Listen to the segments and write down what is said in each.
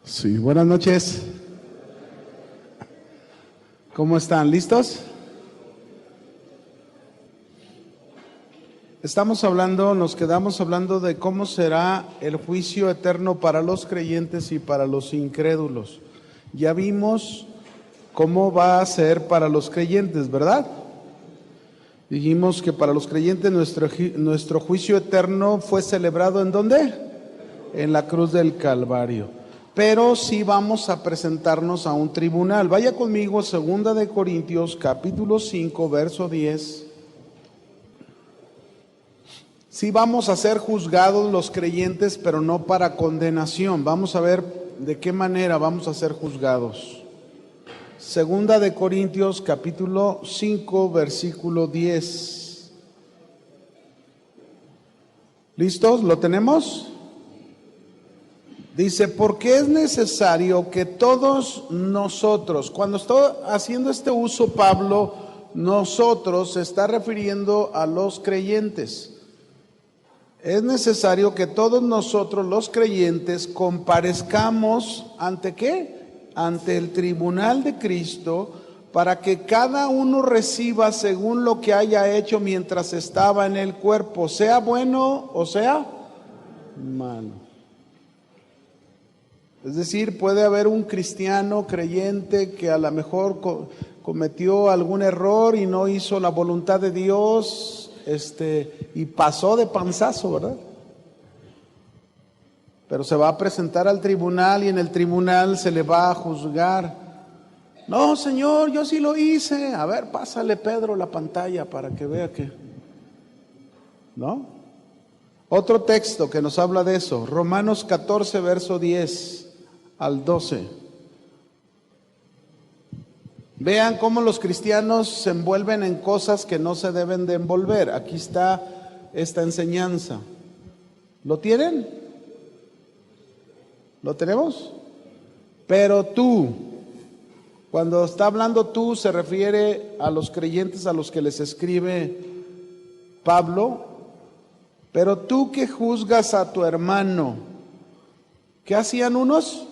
Sí, buenas noches. ¿Cómo están? ¿Listos? Nos quedamos hablando de cómo será el juicio eterno para los creyentes y para los incrédulos. Ya vimos cómo va a ser para los creyentes, ¿verdad? Dijimos que para los creyentes nuestro juicio eterno fue celebrado ¿en dónde? En la cruz del Calvario. Pero sí vamos a presentarnos a un tribunal. Vaya conmigo, 2 de Corintios, capítulo 5, verso 10. Sí vamos a ser juzgados los creyentes, pero no para condenación. Vamos a ver de qué manera vamos a ser juzgados. 2 de Corintios, capítulo 5, versículo 10. ¿Listos? ¿Lo tenemos? Dice, porque es necesario que todos nosotros, cuando está haciendo este uso Pablo, nosotros se está refiriendo a los creyentes. Es necesario que todos nosotros los creyentes comparezcamos ¿ante qué? Ante el tribunal de Cristo, para que cada uno reciba según lo que haya hecho mientras estaba en el cuerpo, sea bueno o sea malo. Es decir, puede haber un cristiano creyente que a lo mejor cometió algún error y no hizo la voluntad de Dios, y pasó de panzazo, ¿verdad? Pero se va a presentar al tribunal y en el tribunal se le va a juzgar. No, Señor, yo sí lo hice. A ver, pásale Pedro la pantalla para que vea que... ¿No? Otro texto que nos habla de eso, Romanos 14, verso 10 al 12. Vean cómo los cristianos se envuelven en cosas que no se deben de envolver. Aquí está esta enseñanza. ¿Lo tienen? ¿Lo tenemos? Pero tú, cuando está hablando tú, se refiere a los creyentes a los que les escribe Pablo. Pero tú que juzgas a tu hermano, ¿qué hacían unos?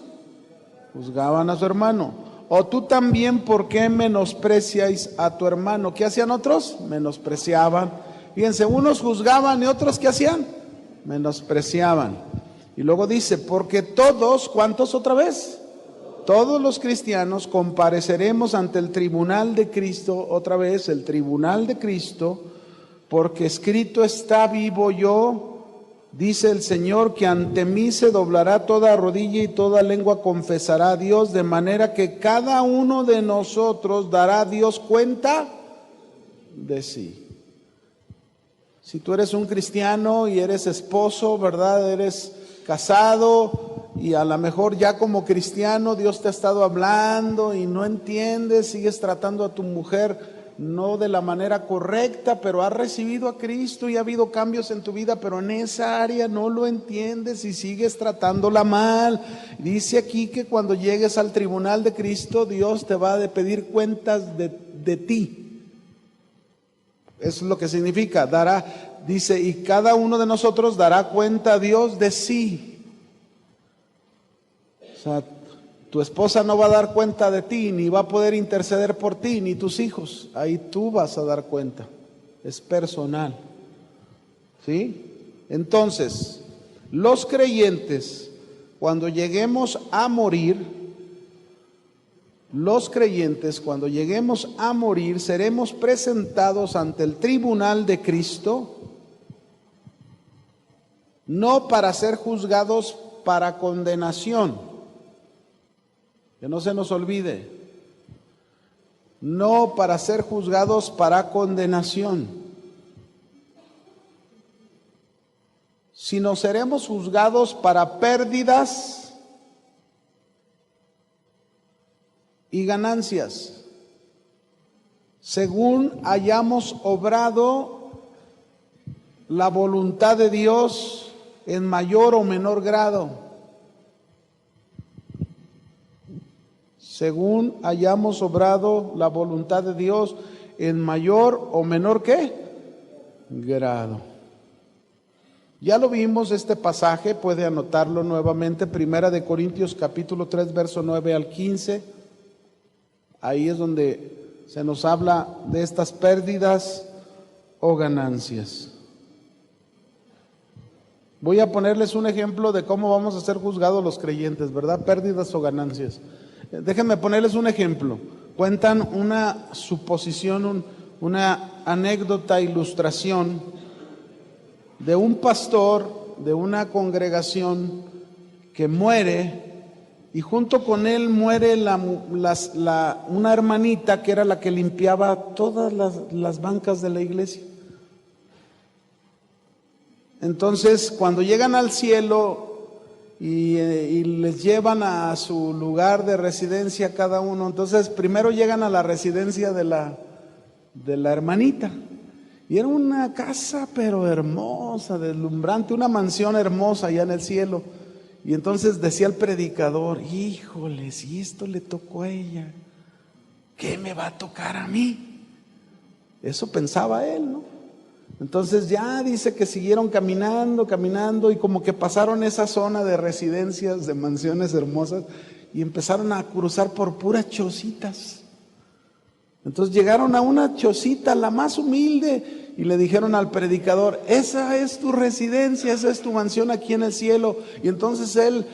Juzgaban a su hermano. O tú también, ¿por qué menospreciáis a tu hermano? ¿Qué hacían otros? Menospreciaban. Fíjense, unos juzgaban y otros ¿qué hacían? Menospreciaban. Y luego dice, porque todos, ¿cuántos otra vez? Todos los cristianos compareceremos ante el tribunal de Cristo, otra vez, el tribunal de Cristo, porque escrito está, vivo yo, dice el Señor, que ante mí se doblará toda rodilla y toda lengua confesará a Dios, de manera que cada uno de nosotros dará a Dios cuenta de sí. Si tú eres un cristiano y eres esposo, ¿verdad? Eres casado y a lo mejor ya como cristiano Dios te ha estado hablando y no entiendes, sigues tratando a tu mujer no de la manera correcta, pero has recibido a Cristo y ha habido cambios en tu vida, pero en esa área no lo entiendes y sigues tratándola mal. Dice aquí que cuando llegues al tribunal de Cristo, Dios te va a pedir cuentas de ti. Eso es lo que significa, dice, y cada uno de nosotros dará cuenta a Dios de sí. O sea, tu esposa no va a dar cuenta de ti, ni va a poder interceder por ti, ni tus hijos. Ahí tú vas a dar cuenta. Es personal. ¿Sí? Entonces, los creyentes, cuando lleguemos a morir, seremos presentados ante el tribunal de Cristo, no para ser juzgados para condenación. Que no se nos olvide, no para ser juzgados para condenación, sino seremos juzgados para pérdidas y ganancias, según hayamos obrado la voluntad de Dios en mayor o menor grado. Según hayamos obrado la voluntad de Dios en mayor o menor ¿qué? Grado. Ya lo vimos este pasaje, puede anotarlo nuevamente, Primera de Corintios capítulo 3, verso 9 al 15. Ahí es donde se nos habla de estas pérdidas o ganancias. Voy a ponerles un ejemplo de cómo vamos a ser juzgados los creyentes, ¿verdad? Pérdidas o ganancias. Déjenme ponerles un ejemplo. Cuentan una suposición, una anécdota, ilustración de un pastor de una congregación que muere, y junto con él muere una hermanita que era la que limpiaba todas las bancas de la iglesia. Entonces, cuando llegan al cielo y les llevan a su lugar de residencia cada uno, entonces primero llegan a la residencia de la hermanita. Y era una casa pero hermosa, deslumbrante, una mansión hermosa allá en el cielo. Y entonces decía el predicador: híjole, si esto le tocó a ella, ¿qué me va a tocar a mí? Eso pensaba él, ¿no? Entonces ya dice que siguieron caminando, caminando, y como que pasaron esa zona de residencias, de mansiones hermosas, y empezaron a cruzar por puras chocitas. Entonces llegaron a una chocita, la más humilde, y le dijeron al predicador: esa es tu residencia, esa es tu mansión aquí en el cielo. Y entonces él,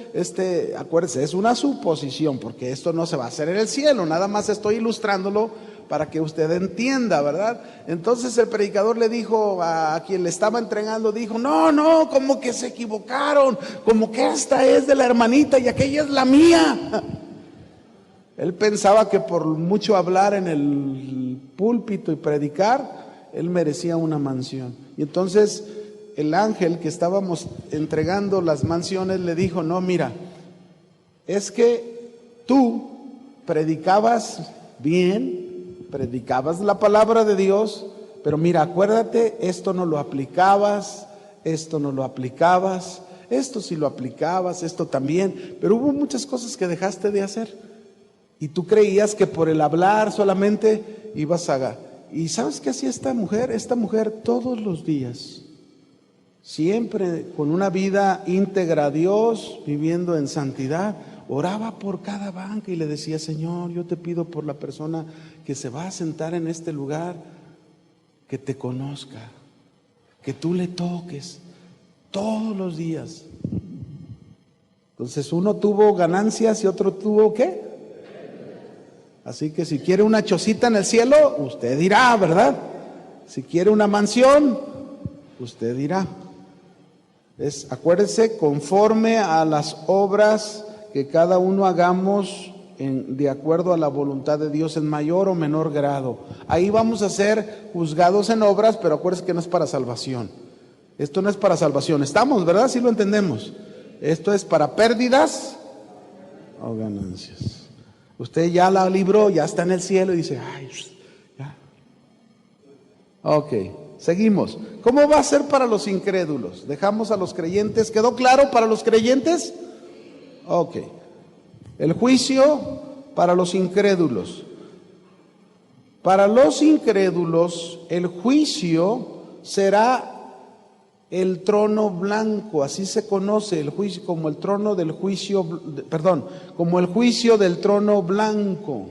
acuérdese, es una suposición, porque esto no se va a hacer en el cielo, nada más estoy ilustrándolo para que usted entienda, ¿verdad? Entonces el predicador le dijo a quien le estaba entregando, dijo: no, como que se equivocaron, como que esta es de la hermanita y aquella es la mía. Él pensaba que por mucho hablar en el púlpito y predicar, él merecía una mansión. Y entonces el ángel que estábamos entregando las mansiones le dijo: no, mira, es que tú predicabas bien, predicabas la palabra de Dios, pero mira, acuérdate, esto no lo aplicabas, esto no lo aplicabas, esto sí lo aplicabas, esto también, pero hubo muchas cosas que dejaste de hacer. Y tú creías que por el hablar solamente ibas a... Y ¿sabes qué hacía esta mujer? Esta mujer todos los días, siempre con una vida íntegra a Dios, viviendo en santidad, oraba por cada banca y le decía: Señor, yo te pido por la persona que se va a sentar en este lugar, que te conozca, que tú le toques todos los días. Entonces uno tuvo ganancias y otro tuvo ¿qué? Así que si quiere una chocita en el cielo, usted dirá, ¿verdad? Si quiere una mansión, usted dirá. Acuérdese, conforme a las obras que cada uno hagamos de acuerdo a la voluntad de Dios, en mayor o menor grado. Ahí vamos a ser juzgados en obras, pero acuérdese que no es para salvación. Esto no es para salvación. ¿Estamos, verdad? Sí lo entendemos. Esto es para pérdidas o ganancias. Usted ya la libró, ya está en el cielo y dice: ay, ya. Ok, seguimos. ¿Cómo va a ser para los incrédulos? Dejamos a los creyentes. ¿Quedó claro para los creyentes? Ok. El juicio para los incrédulos. Para los incrédulos, el juicio será el trono blanco, así se conoce el juicio, como el trono del juicio, como el juicio del trono blanco,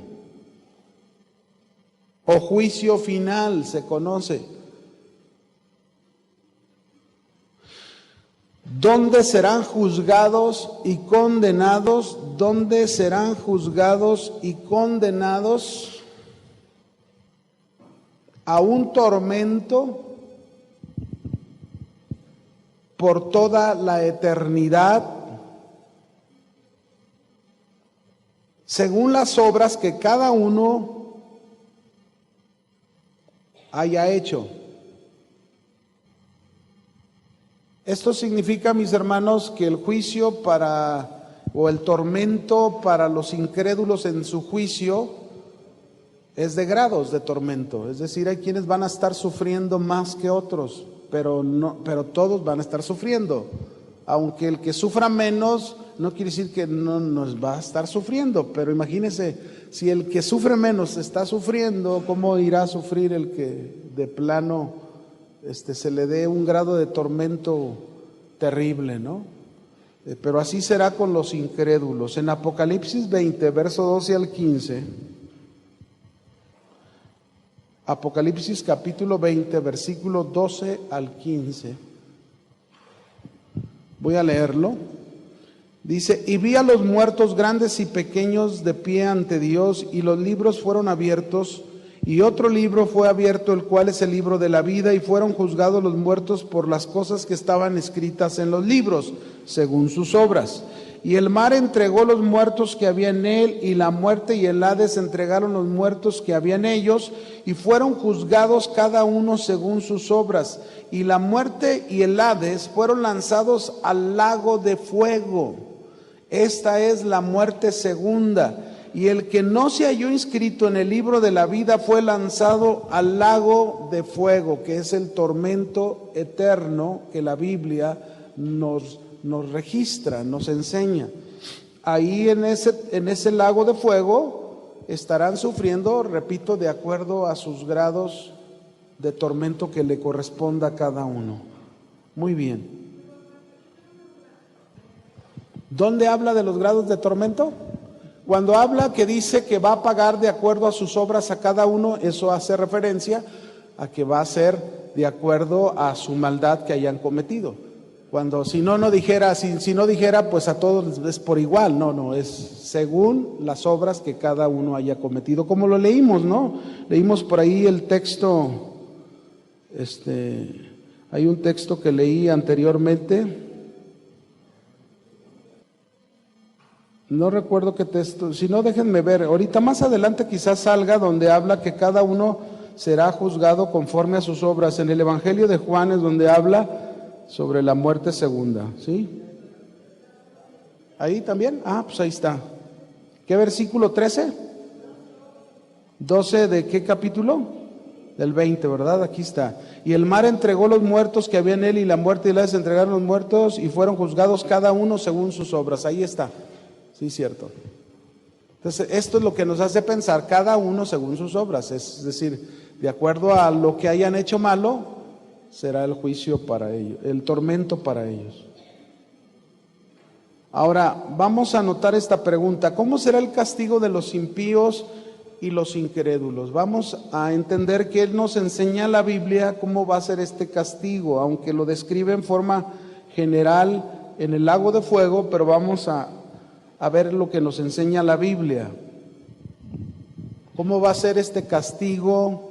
o juicio final se conoce. ¿Dónde serán juzgados y condenados? ¿Dónde serán juzgados y condenados? A un tormento por toda la eternidad, según las obras que cada uno haya hecho. Esto significa, mis hermanos, que el juicio o el tormento para los incrédulos en su juicio es de grados de tormento. Es decir, hay quienes van a estar sufriendo más que otros, pero todos van a estar sufriendo. Aunque el que sufra menos no quiere decir que no nos va a estar sufriendo, pero imagínense, si el que sufre menos está sufriendo, ¿cómo irá a sufrir el que de plano se le dé un grado de tormento terrible, ¿no? Pero así será con los incrédulos. En Apocalipsis 20, verso 12 al 15. Apocalipsis capítulo 20, versículo 12 al 15. Voy a leerlo. Dice: y vi a los muertos grandes y pequeños de pie ante Dios, y los libros fueron abiertos, y otro libro fue abierto, el cual es el libro de la vida, y fueron juzgados los muertos por las cosas que estaban escritas en los libros, según sus obras. Y el mar entregó los muertos que había en él, y la muerte y el Hades entregaron los muertos que había en ellos, y fueron juzgados cada uno según sus obras. Y la muerte y el Hades fueron lanzados al lago de fuego. Esta es la muerte segunda. Y el que no se halló inscrito en el libro de la vida fue lanzado al lago de fuego, que es el tormento eterno que la Biblia nos registra, nos enseña. Ahí en ese lago de fuego estarán sufriendo, repito, de acuerdo a sus grados de tormento que le corresponda a cada uno. Muy bien. ¿Dónde habla de los grados de tormento? Cuando habla que dice que va a pagar de acuerdo a sus obras a cada uno, eso hace referencia a que va a ser de acuerdo a su maldad que hayan cometido. Cuando si no dijera, pues a todos es por igual, no, es según las obras que cada uno haya cometido, como lo leímos, ¿no? Leímos por ahí el texto, hay un texto que leí anteriormente, no recuerdo qué texto, si no déjenme ver, ahorita más adelante quizás salga donde habla que cada uno será juzgado conforme a sus obras. En el Evangelio de Juan es donde habla sobre la muerte segunda, ¿sí? Ahí también, pues ahí está. ¿Qué versículo? 13, 12 de qué capítulo? Del 20, ¿verdad? Aquí está. Y el mar entregó los muertos que había en él, y la muerte y la Hades entregaron los muertos, y fueron juzgados cada uno según sus obras. Ahí está. Sí, cierto. Entonces, esto es lo que nos hace pensar, cada uno según sus obras, es decir, de acuerdo a lo que hayan hecho malo, será el juicio para ellos, el tormento para ellos. Ahora, vamos a anotar esta pregunta: ¿cómo será el castigo de los impíos y los incrédulos? Vamos a entender que Él nos enseña la Biblia cómo va a ser este castigo, aunque lo describe en forma general en el lago de fuego, pero vamos a ver lo que nos enseña la Biblia. ¿Cómo va a ser este castigo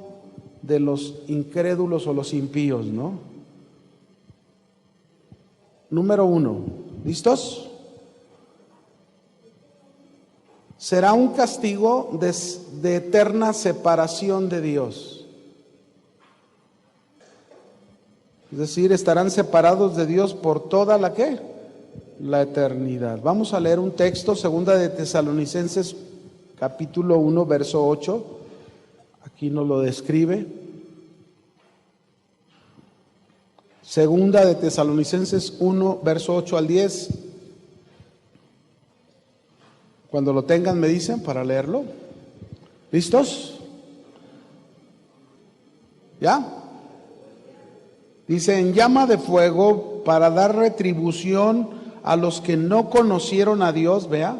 de los incrédulos o los impíos, no? Número 1, ¿listos? Será un castigo de eterna separación de Dios. Es decir, estarán separados de Dios por toda la ¿qué? La eternidad. Vamos a leer un texto, segunda de Tesalonicenses capítulo 1, verso 8. Aquí nos lo describe. Segunda de Tesalonicenses 1, verso 8 al 10. Cuando lo tengan me dicen para leerlo. ¿Listos? ¿Ya? Dice: en llama de fuego para dar retribución a los que no conocieron a Dios, vea,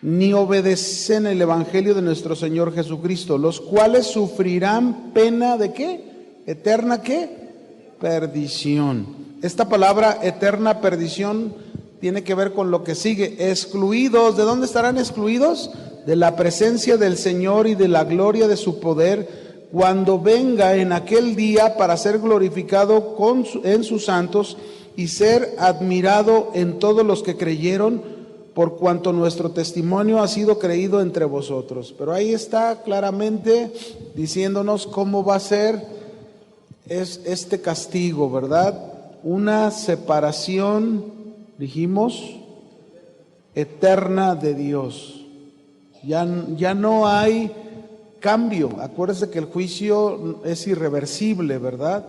ni obedecen el evangelio de nuestro Señor Jesucristo, los cuales sufrirán pena de ¿qué? Eterna ¿qué? Perdición. Esta palabra eterna perdición tiene que ver con lo que sigue: excluidos. ¿De dónde estarán excluidos? De la presencia del Señor y de la gloria de su poder, cuando venga en aquel día para ser glorificado en sus santos y ser admirado en todos los que creyeron, por cuanto nuestro testimonio ha sido creído entre vosotros. Pero ahí está claramente diciéndonos cómo va a ser este castigo, ¿verdad? Una separación, dijimos, eterna de Dios. Ya no hay cambio. Acuérdense que el juicio es irreversible, ¿verdad?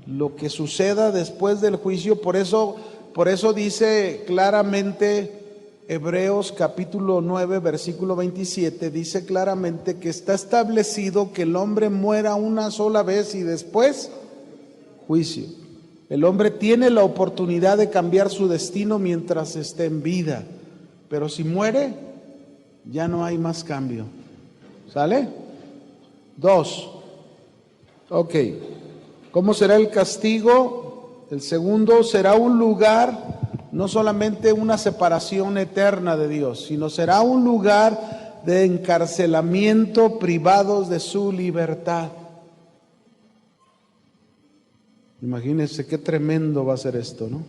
Lo que suceda después del juicio, por eso dice claramente Hebreos capítulo 9, versículo 27, dice claramente que está establecido que el hombre muera una sola vez y después juicio. El hombre tiene la oportunidad de cambiar su destino mientras esté en vida, pero si muere, ya no hay más cambio. ¿Sale? 2. Ok. ¿Cómo será el castigo? El segundo será un lugar, no solamente una separación eterna de Dios, sino será un lugar de encarcelamiento, privados de su libertad. Imagínense qué tremendo va a ser esto, ¿no?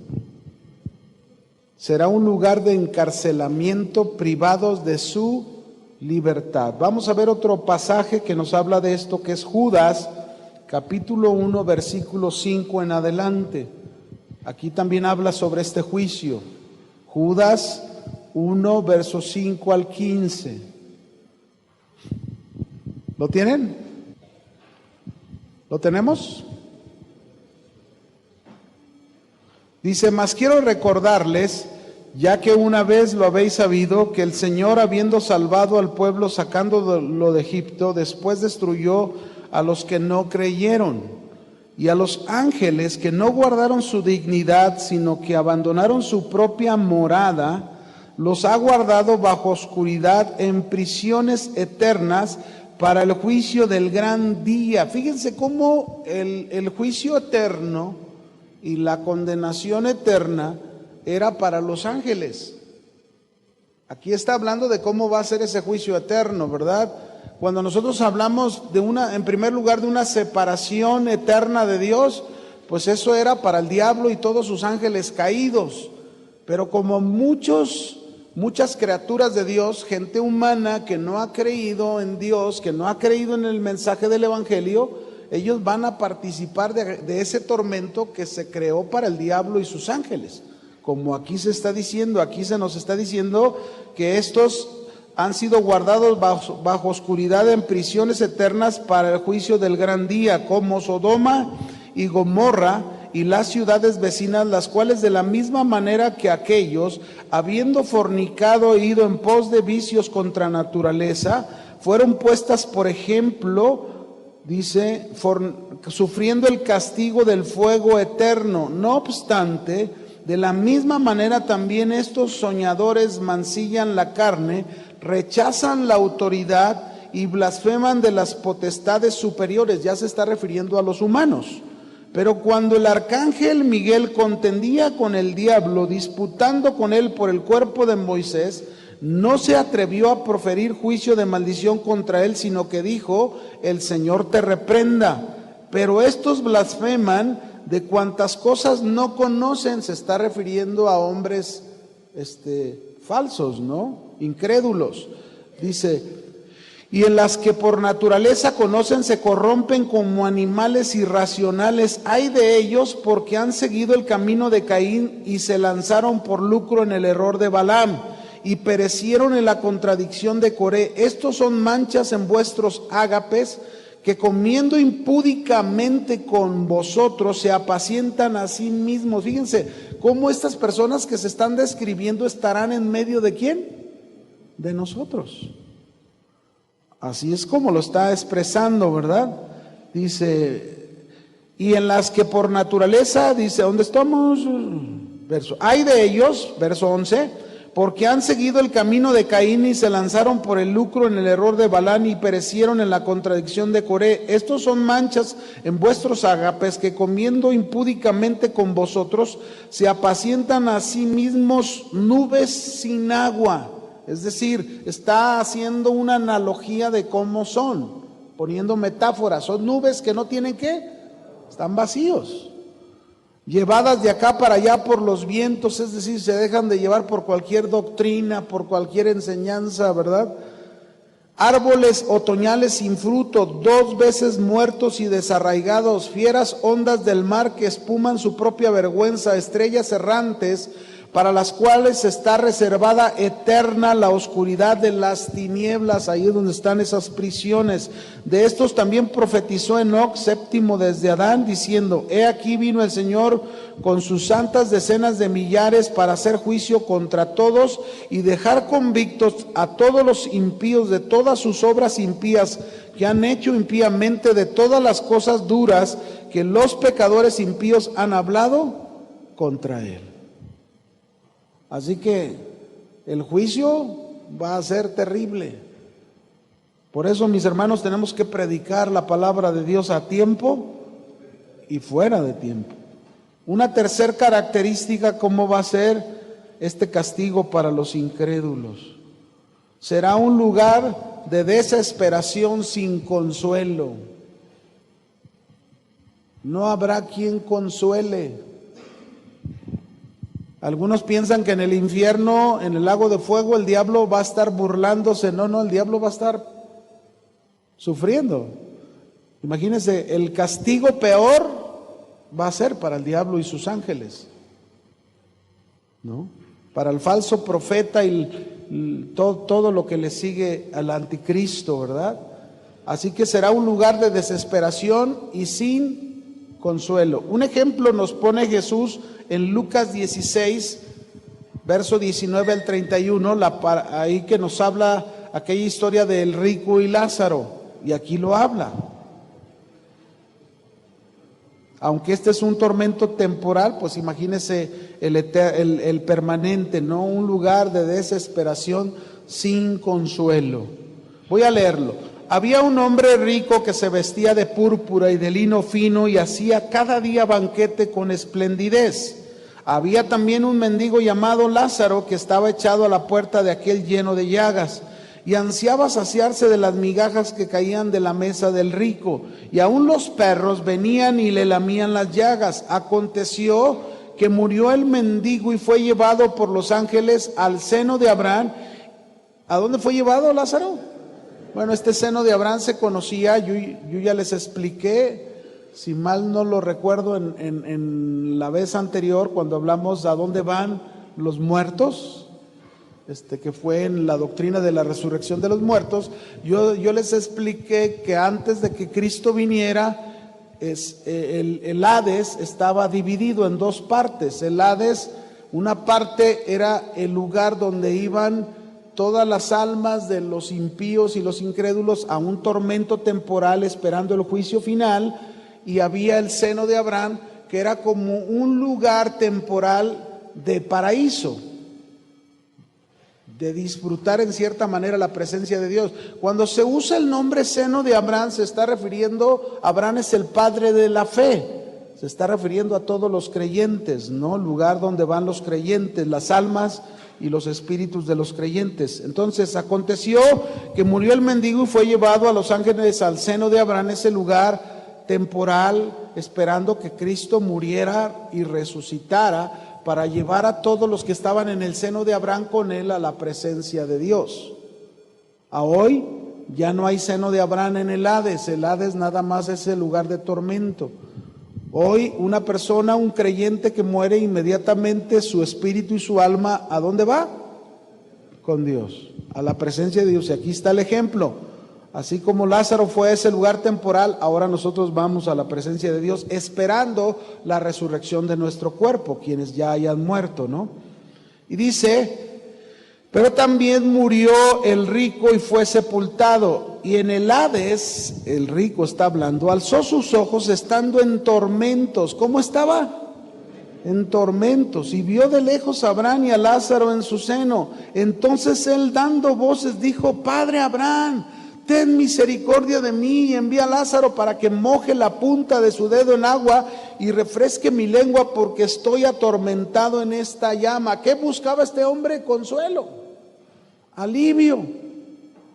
Será un lugar de encarcelamiento, privados de su libertad. Vamos a ver otro pasaje que nos habla de esto, que es Judas, capítulo 1, versículo 5 en adelante. Aquí también habla sobre este juicio. Judas 1, versos 5 al 15. ¿Lo tienen? ¿Lo tenemos? Dice, mas quiero recordarles, ya que una vez lo habéis sabido, que el Señor, habiendo salvado al pueblo sacándolo de Egipto, después destruyó a los que no creyeron, y a los ángeles que no guardaron su dignidad, sino que abandonaron su propia morada, los ha guardado bajo oscuridad en prisiones eternas para el juicio del gran día. Fíjense cómo el juicio eterno y la condenación eterna era para los ángeles. Aquí está hablando de cómo va a ser ese juicio eterno, ¿verdad? Cuando nosotros hablamos en primer lugar, de una separación eterna de Dios, pues eso era para el diablo y todos sus ángeles caídos. Pero como muchas criaturas de Dios, gente humana que no ha creído en Dios, que no ha creído en el mensaje del Evangelio, ellos van a participar de ese tormento que se creó para el diablo y sus ángeles. Como aquí se está diciendo, aquí se nos está diciendo que estos han sido guardados bajo oscuridad en prisiones eternas para el juicio del gran día, como Sodoma y Gomorra y las ciudades vecinas, las cuales de la misma manera que aquellos, habiendo fornicado e ido en pos de vicios contra naturaleza, fueron puestas por ejemplo, dice, sufriendo el castigo del fuego eterno. No obstante, de la misma manera también estos soñadores mancillan la carne, rechazan la autoridad y blasfeman de las potestades superiores. Ya se está refiriendo a los humanos. Pero cuando el arcángel Miguel contendía con el diablo, disputando con él por el cuerpo de Moisés, no se atrevió a proferir juicio de maldición contra él, sino que dijo, el Señor te reprenda. Pero estos blasfeman de cuantas cosas no conocen. Se está refiriendo a hombres falsos, ¿no? Incrédulos. Dice, y en las que por naturaleza conocen se corrompen como animales irracionales. Ay de ellos, porque han seguido el camino de Caín y se lanzaron por lucro en el error de Balaam y perecieron en la contradicción de Coré. Estos son manchas en vuestros ágapes, que comiendo impúdicamente con vosotros se apacientan a sí mismos. Fíjense cómo estas personas que se están describiendo estarán en medio de ¿quién? De nosotros. Así es como lo está expresando, ¿verdad? Dice, y en las que por naturaleza, dice, ¿dónde estamos? Hay de ellos, verso 11, porque han seguido el camino de Caín y se lanzaron por el lucro en el error de Balaam y perecieron en la contradicción de Coré. Estos son manchas en vuestros ágapes, que comiendo impúdicamente con vosotros se apacientan a sí mismos nubes sin agua. Es decir, está haciendo una analogía de cómo son, poniendo metáforas. Son nubes que no tienen ¿qué? Están vacíos, llevadas de acá para allá por los vientos, es decir, se dejan de llevar por cualquier doctrina, por cualquier enseñanza, ¿verdad? Árboles otoñales sin fruto, 2 veces muertos y desarraigados, fieras ondas del mar que espuman su propia vergüenza, estrellas errantes, para las cuales está reservada eterna la oscuridad de las tinieblas. Ahí es donde están esas prisiones. De estos también profetizó Enoc, séptimo desde Adán, diciendo: he aquí vino el Señor con sus santas decenas de millares para hacer juicio contra todos y dejar convictos a todos los impíos de todas sus obras impías que han hecho impíamente, de todas las cosas duras que los pecadores impíos han hablado contra él. Así que el juicio va a ser terrible. Por eso, mis hermanos, tenemos que predicar la palabra de Dios a tiempo y fuera de tiempo. Una tercera característica, ¿cómo va a ser este castigo para los incrédulos? Será un lugar de desesperación sin consuelo. No habrá quien consuele. Algunos piensan que en el infierno, en el lago de fuego, el diablo va a estar burlándose. No, el diablo va a estar sufriendo. Imagínense, el castigo peor va a ser para el diablo y sus ángeles, ¿no? Para el falso profeta y todo lo que le sigue al anticristo, ¿verdad? Así que será un lugar de desesperación y sin consuelo. Un ejemplo nos pone Jesús en Lucas 16, verso 19 al 31, ahí que nos habla aquella historia del rico y Lázaro, y aquí lo habla. Aunque este es un tormento temporal, pues imagínese el permanente, ¿no? Un lugar de desesperación sin consuelo. Voy a leerlo. Había un hombre rico que se vestía de púrpura y de lino fino y hacía cada día banquete con esplendidez. Había también un mendigo llamado Lázaro que estaba echado a la puerta de aquel lleno de llagas y ansiaba saciarse de las migajas que caían de la mesa del rico, y aún los perros venían y le lamían las llagas. Aconteció que murió el mendigo y fue llevado por los ángeles al seno de Abraham. ¿A dónde fue llevado Lázaro? Bueno, este seno de Abraham se conocía, yo ya les expliqué, si mal no lo recuerdo, en la vez anterior, cuando hablamos a dónde van los muertos, que fue en la doctrina de la resurrección de los muertos. Yo les expliqué que antes de que Cristo viniera, el Hades estaba dividido en dos partes. El Hades, una parte era el lugar donde iban todas las almas de los impíos y los incrédulos a un tormento temporal esperando el juicio final, y había el seno de Abraham, que era como un lugar temporal de paraíso, de disfrutar en cierta manera la presencia de Dios. Cuando se usa el nombre seno de Abraham, se está refiriendo, Abraham es el padre de la fe, se está refiriendo a todos los creyentes, ¿no? Lugar donde van los creyentes, las almas y los espíritus de los creyentes. Entonces aconteció que murió el mendigo y fue llevado a los ángeles al seno de Abraham, ese lugar temporal, esperando que Cristo muriera y resucitara para llevar a todos los que estaban en el seno de Abraham con él a la presencia de Dios. A hoy ya no hay seno de Abraham en el Hades nada más es el lugar de tormento. Hoy una persona, un creyente que muere, inmediatamente su espíritu y su alma, ¿a dónde va? Con Dios, a la presencia de Dios. Y aquí está el ejemplo. Así como Lázaro fue a ese lugar temporal, ahora nosotros vamos a la presencia de Dios esperando la resurrección de nuestro cuerpo, quienes ya hayan muerto, ¿no? Y dice: pero también murió el rico y fue sepultado. Y en el Hades, el rico está hablando, alzó sus ojos estando en tormentos. ¿Cómo estaba? En tormentos. Y vio de lejos a Abraham y a Lázaro en su seno. Entonces él, dando voces, dijo: Padre Abraham, ten misericordia de mí y envía a Lázaro para que moje la punta de su dedo en agua y refresque mi lengua, porque estoy atormentado en esta llama. ¿Qué buscaba este hombre? Consuelo, alivio,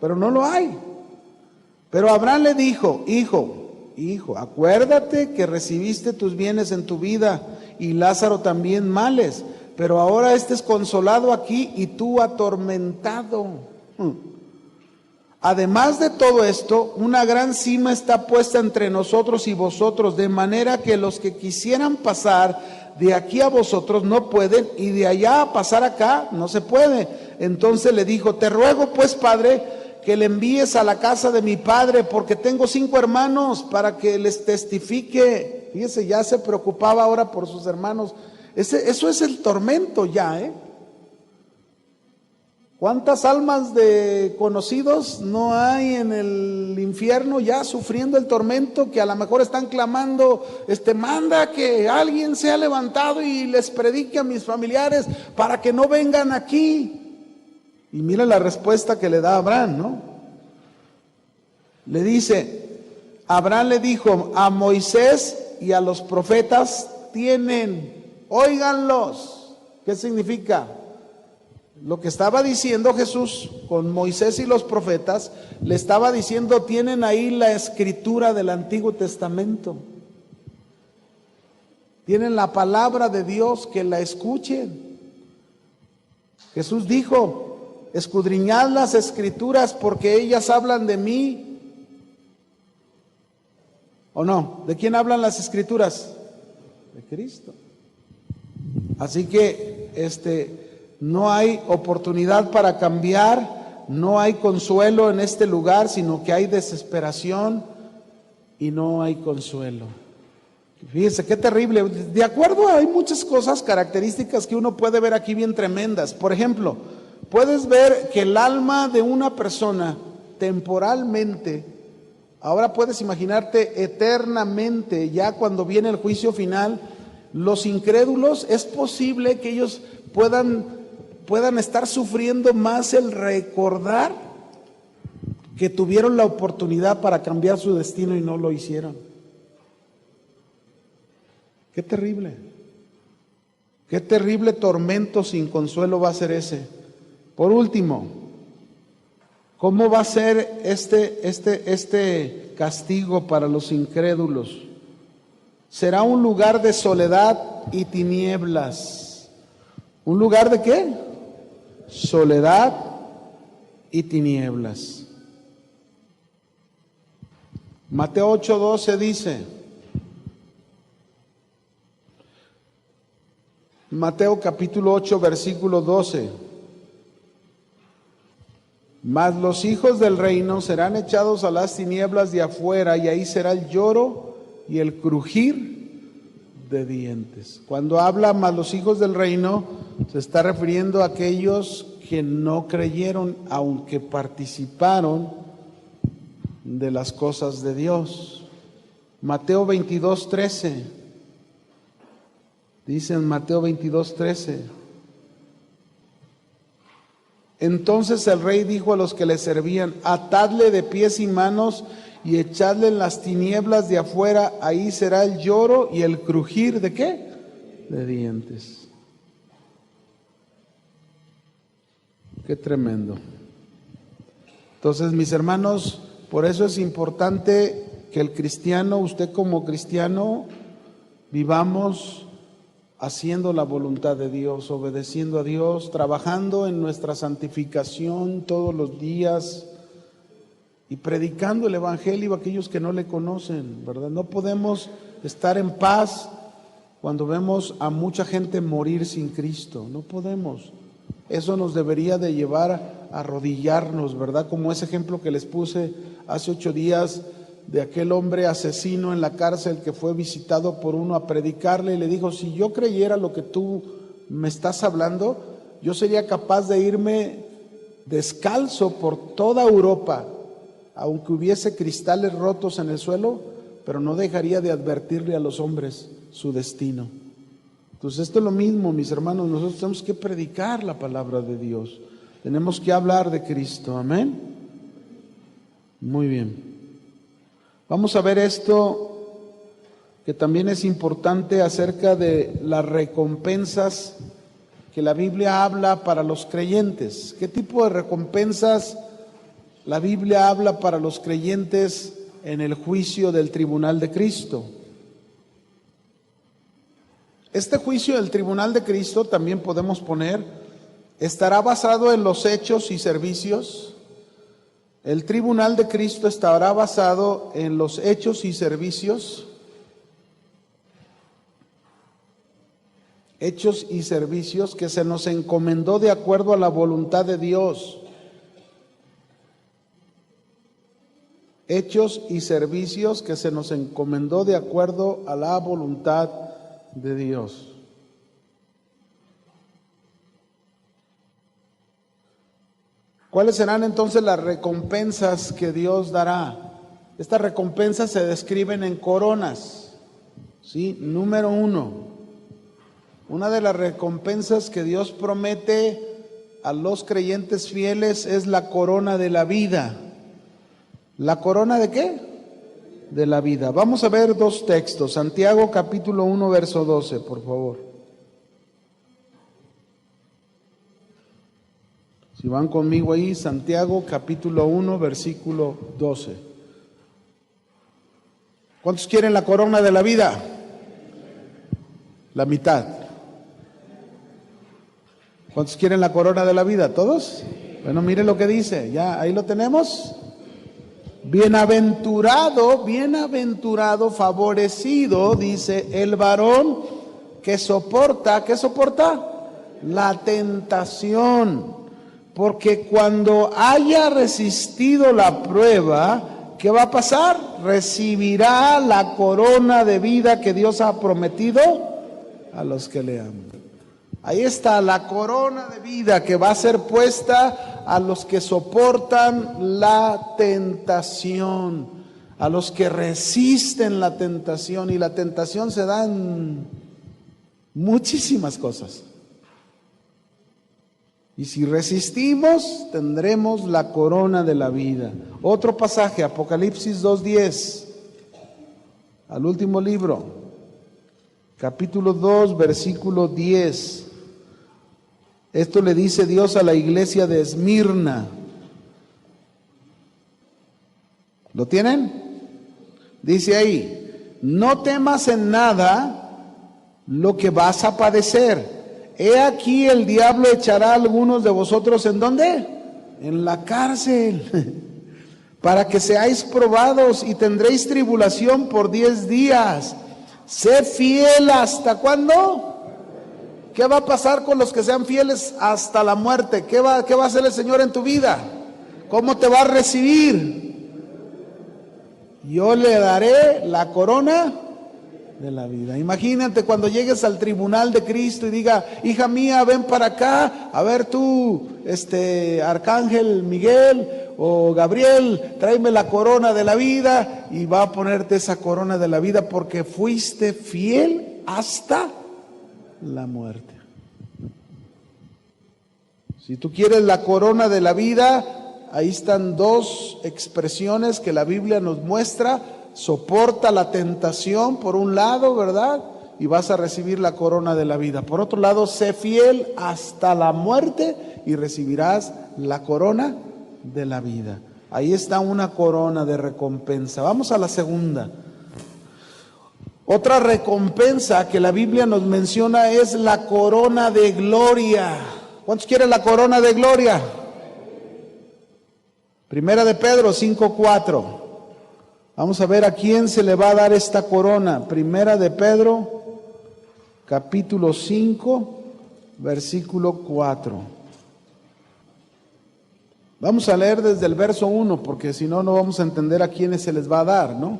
pero no lo hay. Pero Abraham le dijo: Hijo, acuérdate que recibiste tus bienes en tu vida y Lázaro también males, pero ahora este es consolado aquí y tú atormentado. Además de todo esto, una gran cima está puesta entre nosotros y vosotros, de manera que los que quisieran pasar de aquí a vosotros no pueden, y de allá a pasar acá no se puede. Entonces le dijo: te ruego pues, Padre, que le envíes a la casa de mi padre, porque tengo 5 hermanos, para que les testifique. Fíjese, ya se preocupaba ahora por sus hermanos. Eso es el tormento ya, ¿eh? ¿Cuántas almas de conocidos no hay en el infierno ya sufriendo el tormento, que a lo mejor están clamando, manda que alguien sea levantado y les predique a mis familiares para que no vengan aquí? Y mira la respuesta que le da Abraham, ¿no? Le dice, Abraham le dijo: a Moisés y a los profetas tienen, óiganlos. ¿Qué significa? Lo que estaba diciendo Jesús con Moisés y los profetas, le estaba diciendo: tienen ahí la escritura del Antiguo Testamento, tienen la palabra de Dios, que la escuchen. Jesús dijo: escudriñad las escrituras, porque ellas hablan de mí. ¿O no? ¿De quién hablan las escrituras? De Cristo. Así que no hay oportunidad para cambiar, no hay consuelo en este lugar, sino que hay desesperación y no hay consuelo. Fíjense qué terrible. De acuerdo, hay muchas cosas, características que uno puede ver aquí bien tremendas. Por ejemplo, puedes ver que el alma de una persona temporalmente, ahora puedes imaginarte eternamente, ya cuando viene el juicio final, los incrédulos, es posible que ellos puedan estar sufriendo más el recordar que tuvieron la oportunidad para cambiar su destino y no lo hicieron. Qué terrible tormento sin consuelo va a ser ese. Por último, ¿cómo va a ser este castigo para los incrédulos? Será un lugar de soledad y tinieblas. ¿Un lugar de qué? Soledad y tinieblas. Mateo 8:12 dice, Mateo capítulo 8 versículo 12: mas los hijos del reino serán echados a las tinieblas de afuera, y ahí será el lloro y el crujir de dientes. Cuando habla mas los hijos del reino, se está refiriendo a aquellos que no creyeron, aunque participaron de las cosas de Dios. Mateo 22:13. Dice en Mateo 22:13: entonces el rey dijo a los que le servían: atadle de pies y manos y echadle en las tinieblas de afuera, ahí será el lloro y el crujir ¿de qué? De dientes. Qué tremendo. Entonces, mis hermanos, por eso es importante que el cristiano, usted como cristiano, vivamos haciendo la voluntad de Dios, obedeciendo a Dios, trabajando en nuestra santificación todos los días y predicando el evangelio a aquellos que no le conocen, ¿verdad? No podemos estar en paz cuando vemos a mucha gente morir sin Cristo, no podemos. Eso nos debería de llevar a arrodillarnos, ¿verdad? Como ese ejemplo que les puse hace 8 días de aquel hombre asesino en la cárcel que fue visitado por uno a predicarle y le dijo: si yo creyera lo que tú me estás hablando, yo sería capaz de irme descalzo por toda Europa, aunque hubiese cristales rotos en el suelo, pero no dejaría de advertirle a los hombres su destino. Entonces esto es lo mismo, mis hermanos, nosotros tenemos que predicar la palabra de Dios, tenemos que hablar de Cristo, amén. Muy bien. Vamos a ver esto que también es importante acerca de las recompensas que la Biblia habla para los creyentes. ¿Qué tipo de recompensas la Biblia habla para los creyentes en el juicio del tribunal de Cristo? Este juicio del tribunal de Cristo, también podemos poner, estará basado en los hechos y servicios El tribunal de Cristo estará basado en los hechos y servicios. Hechos y servicios que se nos encomendó de acuerdo a la voluntad de Dios. Hechos y servicios que se nos encomendó de acuerdo a la voluntad de Dios. ¿Cuáles serán entonces las recompensas que Dios dará? Estas recompensas se describen en coronas. ¿Sí? Número 1. Una de las recompensas que Dios promete a los creyentes fieles es la corona de la vida. ¿La corona de qué? De la vida. Vamos a ver dos textos. Santiago capítulo 1, verso 12, por favor. Si van conmigo ahí, Santiago capítulo 1, versículo 12. ¿Cuántos quieren la corona de la vida? La mitad. ¿Cuántos quieren la corona de la vida? ¿Todos? Bueno, mire lo que dice. Ya, ahí lo tenemos. Bienaventurado, bienaventurado, favorecido, dice el varón que soporta, ¿qué soporta? La tentación. Porque cuando haya resistido la prueba, ¿qué va a pasar? Recibirá la corona de vida que Dios ha prometido a los que le aman. Ahí está la corona de vida que va a ser puesta a los que soportan la tentación, a los que resisten la tentación. Y la tentación se da en muchísimas cosas. Y si resistimos, tendremos la corona de la vida. Otro pasaje, Apocalipsis 2:10, al último libro, capítulo 2, versículo 10. Esto le dice Dios a la iglesia de Esmirna. ¿Lo tienen? Dice ahí: no temas en nada lo que vas a padecer. He aquí el diablo echará a algunos de vosotros, ¿en dónde? En la cárcel, para que seáis probados y tendréis tribulación por 10 días. Sé fiel ¿hasta cuándo? ¿Qué va a pasar con los que sean fieles hasta la muerte? ¿Qué va a hacer el Señor en tu vida? ¿Cómo te va a recibir? Yo le daré la corona de la vida. Imagínate cuando llegues al tribunal de Cristo y diga: hija mía, ven para acá, a ver tú, Arcángel Miguel o Gabriel, tráeme la corona de la vida, y va a ponerte esa corona de la vida porque fuiste fiel hasta la muerte. Si tú quieres la corona de la vida, ahí están dos expresiones que la Biblia nos muestra. Soporta la tentación por un lado, ¿verdad? Y vas a recibir la corona de la vida. Por otro lado, sé fiel hasta la muerte y recibirás la corona de la vida. Ahí está una corona de recompensa. Vamos a la segunda. Otra recompensa que la Biblia nos menciona es la corona de gloria. ¿Cuántos quieren la corona de gloria? Primera de Pedro 5:4. Vamos a ver a quién se le va a dar esta corona. Primera de Pedro, capítulo 5, versículo 4. Vamos a leer desde el verso 1, porque si no, no vamos a entender a quiénes se les va a dar, ¿no?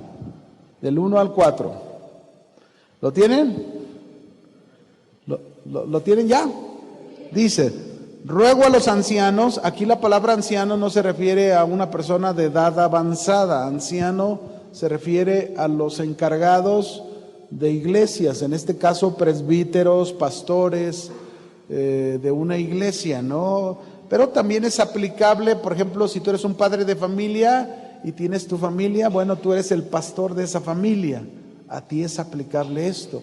Del 1 al 4. ¿Lo tienen? ¿Lo tienen ya? Dice: ruego a los ancianos. Aquí la palabra anciano no se refiere a una persona de edad avanzada. Anciano se refiere a los encargados de iglesias, en este caso presbíteros, pastores de una iglesia, ¿no? Pero también es aplicable, por ejemplo, si tú eres un padre de familia y tienes tu familia, bueno, tú eres el pastor de esa familia. A ti es aplicable esto.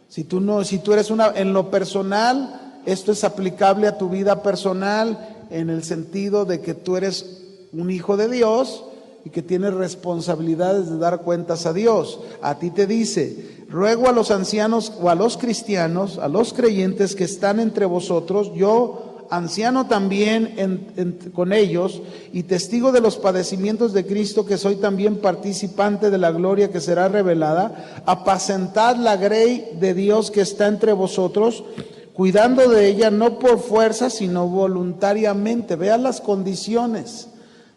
Si tú eres en lo personal, esto es aplicable a tu vida personal, en el sentido de que tú eres un hijo de Dios y que tienes responsabilidades de dar cuentas a Dios. A ti te dice: ruego a los ancianos o a los cristianos, a los creyentes que están entre vosotros, yo anciano también con ellos, y testigo de los padecimientos de Cristo, que soy también participante de la gloria que será revelada. Apacentad la grey de Dios que está entre vosotros, cuidando de ella no por fuerza, sino voluntariamente. Vean las condiciones.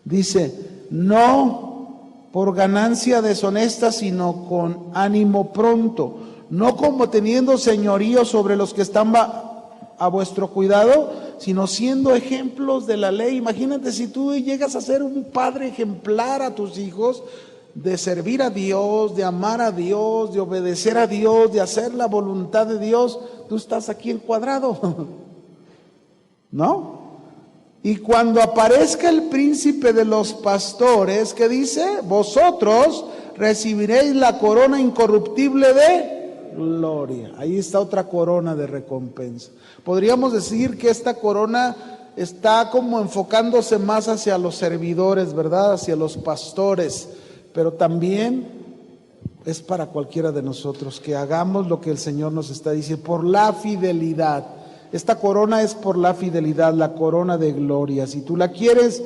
Dice, no por ganancia deshonesta, sino con ánimo pronto, no como teniendo señorío sobre los que están a vuestro cuidado, sino siendo ejemplos de la ley. Imagínate si tú llegas a ser un padre ejemplar a tus hijos, de servir a Dios, de amar a Dios, de obedecer a Dios, de hacer la voluntad de Dios. Tú estás aquí encuadrado, ¿no? Y cuando aparezca el príncipe de los pastores, ¿qué dice? Vosotros recibiréis la corona incorruptible de gloria. Ahí está otra corona de recompensa. Podríamos decir que esta corona está como enfocándose más hacia los servidores, ¿verdad? Hacia los pastores, pero también es para cualquiera de nosotros que hagamos lo que el Señor nos está diciendo, por la fidelidad. Esta corona es por la fidelidad, la corona de gloria. Si tú la quieres,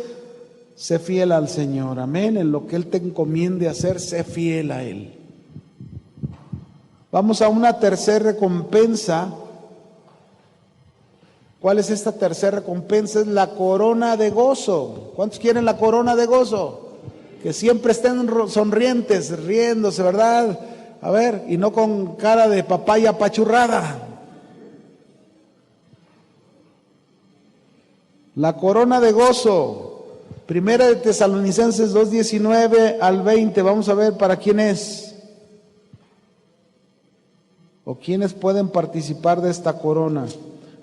sé fiel al Señor, amén. En lo que Él te encomiende hacer, sé fiel a Él. Vamos a una tercera recompensa. ¿Cuál es esta tercera recompensa? Es la corona de gozo. ¿Cuántos quieren la corona de gozo? Que siempre estén sonrientes, riéndose, ¿verdad? A ver, y no con cara de papaya apachurrada. La corona de gozo. Primera de Tesalonicenses 2:19 al 20. Vamos a ver para quién es. O quiénes pueden participar de esta corona.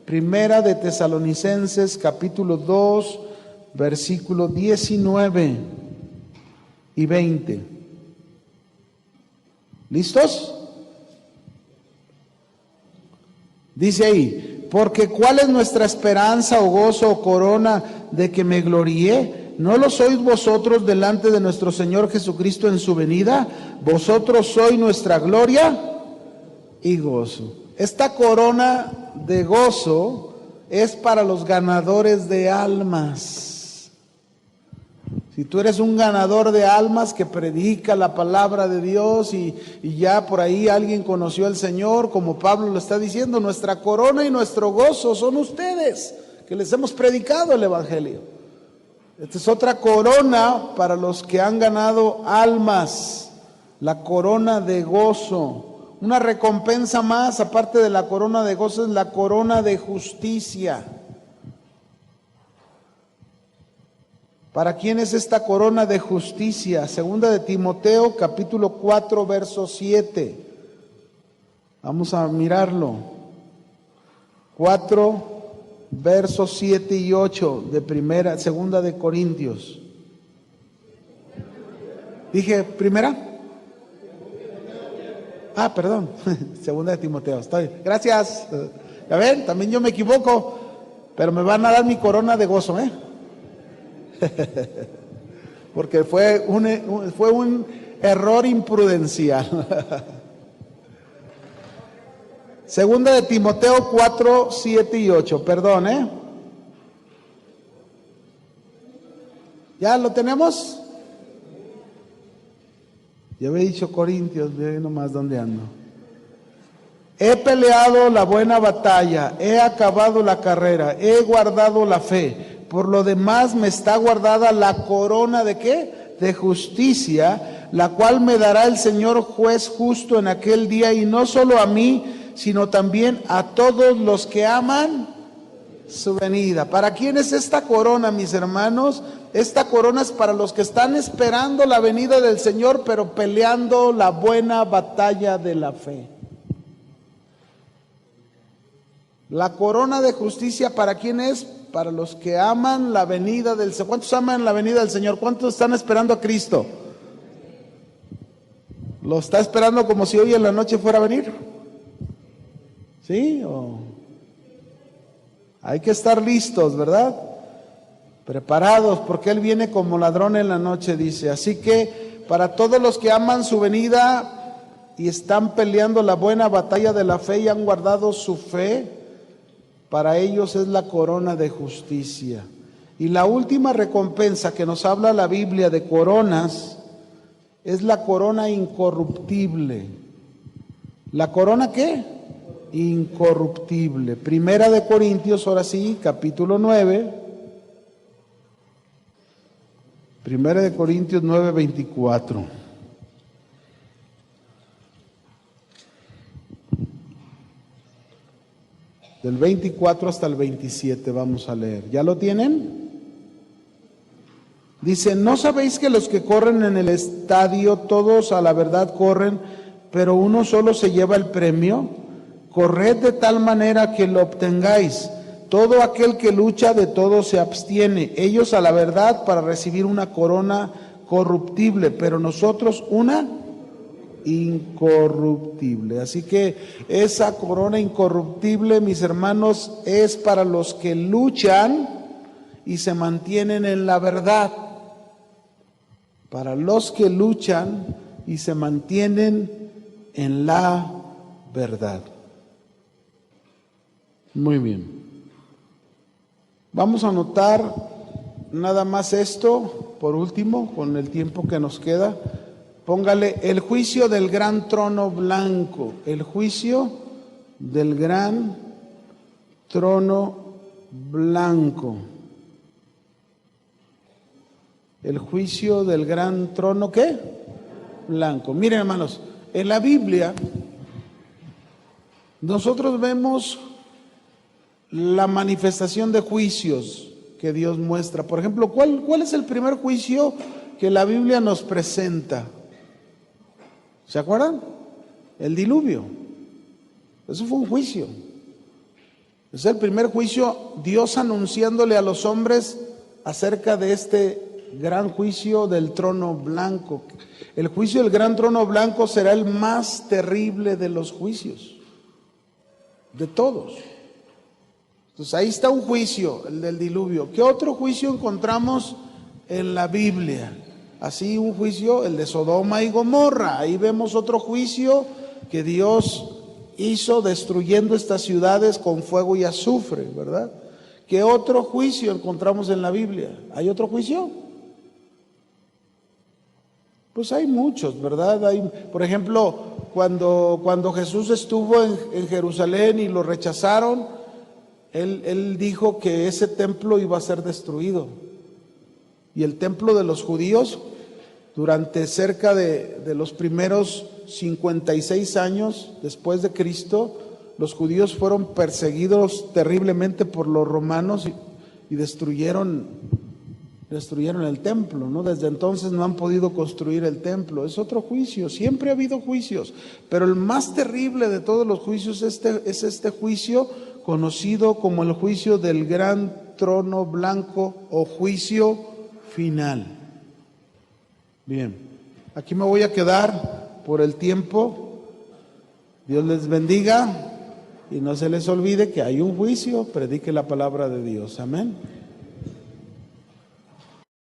Primera de Tesalonicenses capítulo 2, versículo 19 y 20. ¿Listos? Dice ahí, porque ¿cuál es nuestra esperanza o gozo o corona de que me gloríe? ¿No lo sois vosotros delante de nuestro Señor Jesucristo en su venida? Vosotros sois nuestra gloria y gozo. Esta corona de gozo es para los ganadores de almas. Si tú eres un ganador de almas que predica la palabra de Dios y ya por ahí alguien conoció al Señor, como Pablo lo está diciendo, nuestra corona y nuestro gozo son ustedes, que les hemos predicado el Evangelio. Esta es otra corona para los que han ganado almas, la corona de gozo. Una recompensa más, aparte de la corona de gozo, es la corona de justicia. ¿Para quién es esta corona de justicia? Segunda de Timoteo, capítulo 4, verso 7. Vamos a mirarlo. 4, versos 7 y 8 de segunda de Corintios. ¿Dije primera? Ah, perdón. Segunda de Timoteo. Gracias. Ya ven, también yo me equivoco, pero me van a dar mi corona de gozo, ¿eh? Porque fue un error imprudencial. Segunda de Timoteo 4, 7 y 8, perdón, ¿ya lo tenemos? Ya había dicho Corintios, ve nomás dónde ando. He peleado la buena batalla, he acabado la carrera, he guardado la fe. Por lo demás me está guardada la corona ¿de qué? De justicia, la cual me dará el Señor juez justo en aquel día, y no solo a mí, sino también a todos los que aman su venida. ¿Para quién es esta corona, mis hermanos? Esta corona es para los que están esperando la venida del Señor, pero peleando la buena batalla de la fe. La corona de justicia, ¿para quién es? Para los que aman la venida del Señor. ¿Cuántos aman la venida del Señor? ¿Cuántos están esperando a Cristo? ¿Lo está esperando como si hoy en la noche fuera a venir? ¿Sí? Hay que estar listos, ¿verdad? Preparados, porque Él viene como ladrón en la noche, dice. Así que para todos los que aman su venida y están peleando la buena batalla de la fe y han guardado su fe, para ellos es la corona de justicia. Y la última recompensa que nos habla la Biblia de coronas es la corona incorruptible. ¿La corona qué? Incorruptible. Primera de Corintios, ahora sí, capítulo 9. Primera de Corintios 9, 24. Del 24 hasta el 27 vamos a leer. ¿Ya lo tienen? Dice, ¿no sabéis que los que corren en el estadio, todos a la verdad corren, pero uno solo se lleva el premio? Corred de tal manera que lo obtengáis. Todo aquel que lucha de todo se abstiene. Ellos a la verdad para recibir una corona corruptible, pero nosotros una incorruptible. Así que esa corona incorruptible, mis hermanos, es para los que luchan y se mantienen en la verdad. Para los que luchan y se mantienen en la verdad. Muy bien. Vamos a anotar nada más esto, por último, con el tiempo que nos queda. Póngale el juicio del gran trono blanco, el juicio del gran trono blanco. El juicio del gran trono, ¿qué? Blanco. Miren, hermanos, en la Biblia nosotros vemos la manifestación de juicios que Dios muestra. Por ejemplo, ¿cuál es el primer juicio que la Biblia nos presenta? ¿Se acuerdan? El diluvio. Eso fue un juicio. Es el primer juicio, Dios anunciándole a los hombres acerca de este gran juicio del trono blanco. El juicio del gran trono blanco será el más terrible de los juicios, de todos. Entonces ahí está un juicio, el del diluvio. ¿Qué otro juicio encontramos en la Biblia? Así un juicio, el de Sodoma y Gomorra. Ahí vemos otro juicio que Dios hizo destruyendo estas ciudades con fuego y azufre, ¿verdad? ¿Qué otro juicio encontramos en la Biblia? ¿Hay otro juicio? Pues hay muchos, ¿verdad? Por ejemplo, cuando Jesús estuvo en Jerusalén y lo rechazaron, él dijo que ese templo iba a ser destruido. Y el templo de los judíos, durante cerca de los primeros 56 años después de Cristo, los judíos fueron perseguidos terriblemente por los romanos y destruyeron el templo, ¿no? Desde entonces no han podido construir el templo. Es otro juicio, siempre ha habido juicios, pero el más terrible de todos los juicios es este juicio conocido como el juicio del gran trono blanco o juicio final. Bien, aquí me voy a quedar por el tiempo. Dios les bendiga y no se les olvide que hay un juicio. Predique la palabra de Dios. Amén.